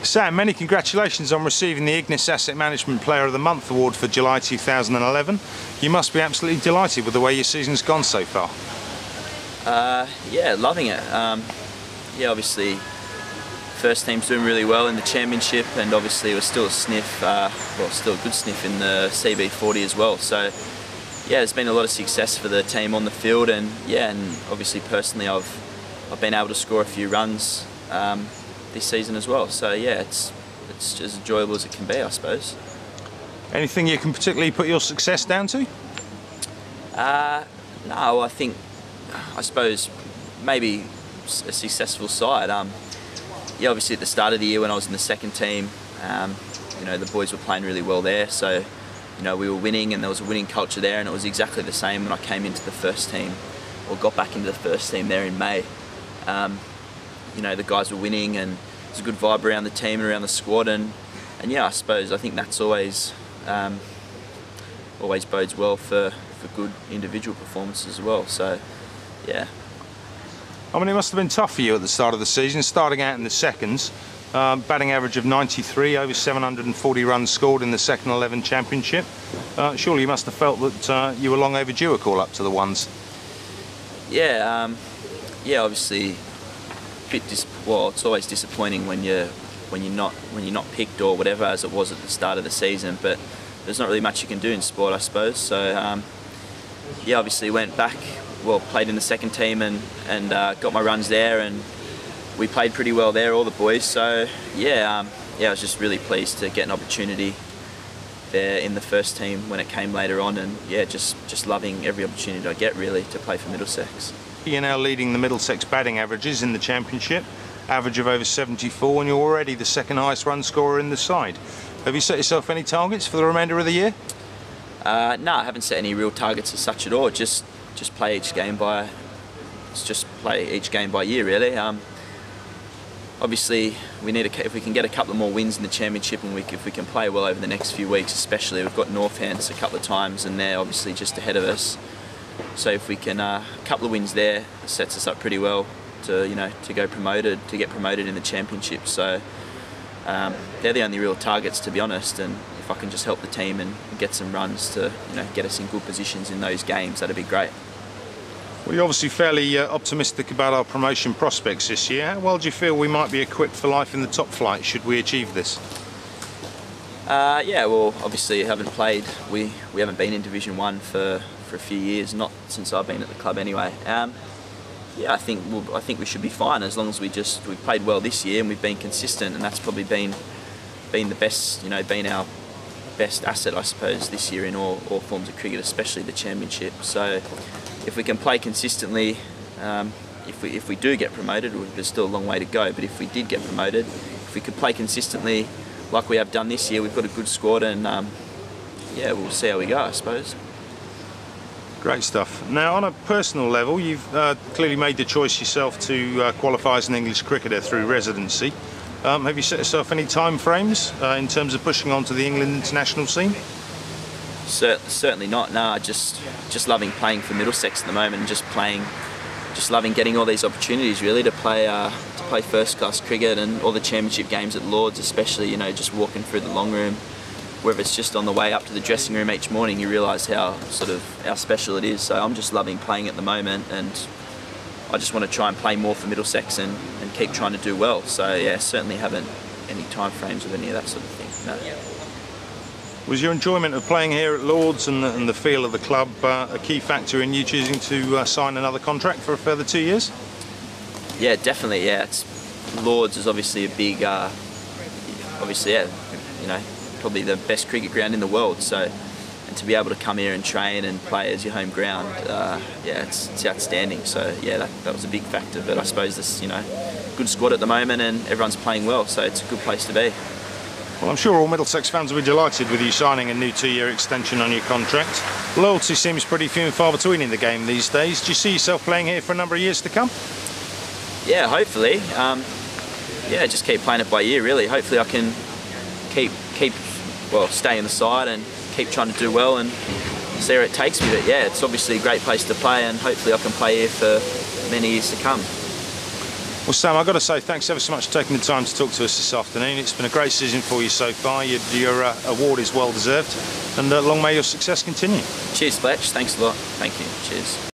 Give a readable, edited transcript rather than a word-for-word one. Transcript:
Sam, many congratulations on receiving the Ignis Asset Management Player of the Month award for July 2011. You must be absolutely delighted with the way your season's gone so far. Yeah, loving it. Yeah, obviously first team's doing really well in the championship, and obviously it was still a sniff, well, still a good sniff in the CB40 as well. So yeah, there's been a lot of success for the team on the field, and yeah, and obviously personally I've been able to score a few runs this season as well. So yeah, it's as enjoyable as it can be, I suppose. Anything you can particularly put your success down to? No, I suppose maybe a successful side. Yeah, obviously at the start of the year when I was in the second team, you know, the boys were playing really well there, so you know, we were winning and there was a winning culture there, and it was exactly the same when I came into the first team, or got back into the first team there in May. You know, the guys were winning and there's a good vibe around the team and around the squad, and yeah, I think that's always bodes well for good individual performances as well. So yeah. I mean, it must have been tough for you at the start of the season, starting out in the seconds. Batting average of 93, over 740 runs scored in the second 11 championship. Surely you must have felt that you were long overdue a call up to the ones. Yeah, yeah. Obviously, well, it's always disappointing when you're not picked or whatever, as it was at the start of the season. But there's not really much you can do in sport, I suppose. So yeah, obviously went back. Well, played in the second team and got my runs there, and we played pretty well there, all the boys. So yeah, yeah, I was just really pleased to get an opportunity there in the first team when it came later on, and yeah, just loving every opportunity I get really to play for Middlesex. You're now leading the Middlesex batting averages in the championship, average of over 74, and you're already the second highest run scorer in the side. Have you set yourself any targets for the remainder of the year? No, I haven't set any real targets as such at all. Just play each game by year really. Obviously we need if we can get a couple of more wins in the championship, and if we can play well over the next few weeks, especially we've got Northants a couple of times and they're obviously just ahead of us. So if we can a couple of wins there, sets us up pretty well to get promoted in the championship. So they're the only real targets, to be honest, and if I can just help the team and get some runs to get us in good positions in those games, that'd be great. Well, you're obviously fairly optimistic about our promotion prospects this year. How well do you feel we might be equipped for life in the top flight should we achieve this? Yeah, well, obviously we haven't been in Division 1 for a few years, not since I've been at the club anyway. Yeah, I think we should be fine as long as we've played well this year and we've been consistent, and that's probably been the best, been our best asset, I suppose, this year in all forms of cricket, especially the championship. So if we can play consistently, if we do get promoted, there's still a long way to go, but if we did get promoted, if we could play consistently like we have done this year, we've got a good squad, and yeah, we'll see how we go, I suppose. Great stuff. Now, on a personal level, you've clearly made the choice yourself to qualify as an English cricketer through residency. Have you set yourself any time frames in terms of pushing on to the England international scene? Certainly not. No, just loving playing for Middlesex at the moment, and just loving getting all these opportunities really to play first class cricket, and all the championship games at Lords, especially. Just walking through the long room, whether it's just on the way up to the dressing room each morning, you realise how special it is. So I'm just loving playing at the moment, and I just want to try and play more for Middlesex and keep trying to do well. So yeah, certainly haven't any time frames of any of that sort of thing. No. Was your enjoyment of playing here at Lords and the feel of the club a key factor in you choosing to sign another contract for a further 2 years? Yeah, definitely. Yeah, Lords is obviously a big, probably the best cricket ground in the world. So, and to be able to come here and train and play as your home ground, yeah, it's outstanding. So yeah, that was a big factor. But I suppose this, good squad at the moment, and everyone's playing well, so it's a good place to be. Well, I'm sure all Middlesex fans will be delighted with you signing a new 2-year extension on your contract. Loyalty seems pretty few and far between in the game these days. Do you see yourself playing here for a number of years to come? Yeah, hopefully. Yeah, just keep playing it by ear, really. Hopefully I can stay in the side and keep trying to do well and see where it takes me. But yeah, it's obviously a great place to play, and hopefully I can play here for many years to come. Well, Sam, I've got to say thanks ever so much for taking the time to talk to us this afternoon. It's been a great season for you so far. Your award is well deserved, and long may your success continue. Cheers, Fletch. Thanks a lot. Thank you. Cheers.